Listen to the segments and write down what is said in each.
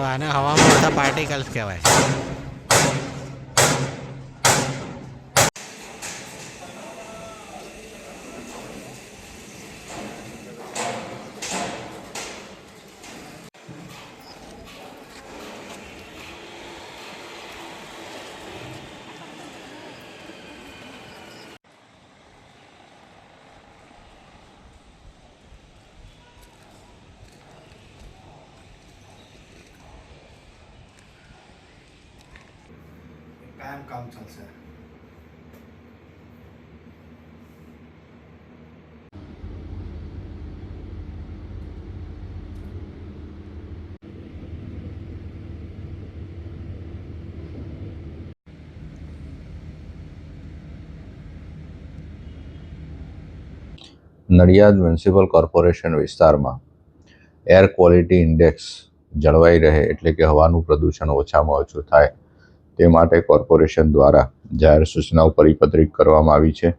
આને હવામાં બધા પાર્ટિકલ્સ કહેવાય છે. કાયમ કામ ચાલશે. નડિયાદ મ્યુનિસિપલ કોર્પોરેશન વિસ્તારમાં એર ક્વોલિટી ઇન્ડેક્સ જળવાઈ રહે, એટલે કે હવાનું પ્રદૂષણ ઓછામાં ઓછું થાય તે માટે કોર્પોરેશન દ્વારા જાહેર સૂચનાઓ પરિપત્રિત કરવામાં આવી છે.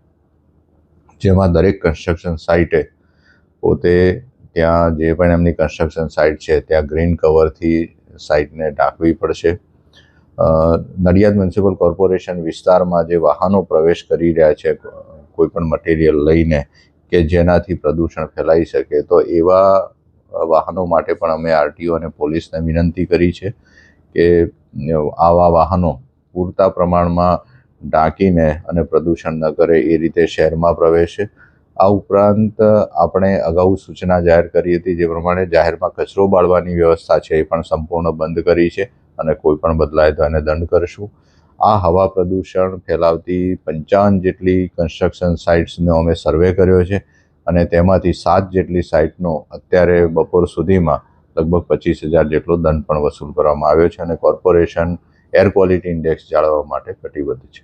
જેમાં દરેક કન્સ્ટ્રક્શન સાઇટે પોતે ત્યાં જે પણ એમની કન્સ્ટ્રક્શન સાઇટ છે ત્યાં ગ્રીન કવરથી સાઇટને ઢાંકવી પડશે. નડિયાદ મ્યુનિસિપલ કોર્પોરેશન વિસ્તારમાં જે વાહનો પ્રવેશ કરી રહ્યા છે કોઈપણ મટીરિયલ લઈને કે જેનાથી પ્રદૂષણ ફેલાઈ શકે, તો એવા વાહનો માટે પણ અમે આરટીઓ અને પોલીસને વિનંતી કરી છે કે આવા વાહનો પૂરતા પ્રમાણમાં ઢાંકીને અને પ્રદૂષણ ન કરે એ રીતે શહેરમાં પ્રવેશે. આ ઉપરાંત આપણે અગાઉ સૂચના જાહેર કરી હતી જે પ્રમાણે જાહેરમાં કચરો બાળવાની વ્યવસ્થા છે એ પણ સંપૂર્ણ બંધ કરી છે અને કોઈ પણ બદલાય તો એને દંડ કરીશું. આ હવા પ્રદૂષણ ફેલાવતી 55 જેટલી કન્સ્ટ્રક્શન સાઇટ્સનો અમે સર્વે કર્યો છે અને તેમાંથી 7 જેટલી સાઇટનો અત્યારે બપોર સુધીમાં લગભગ 25,000 જેટલો દંડ પણ વસૂલ કરવામાં આવ્યો છે અને કોર્પોરેશન એર ક્વોલિટી ઇન્ડેક્સ જાળવવા માટે કટિબદ્ધ છે.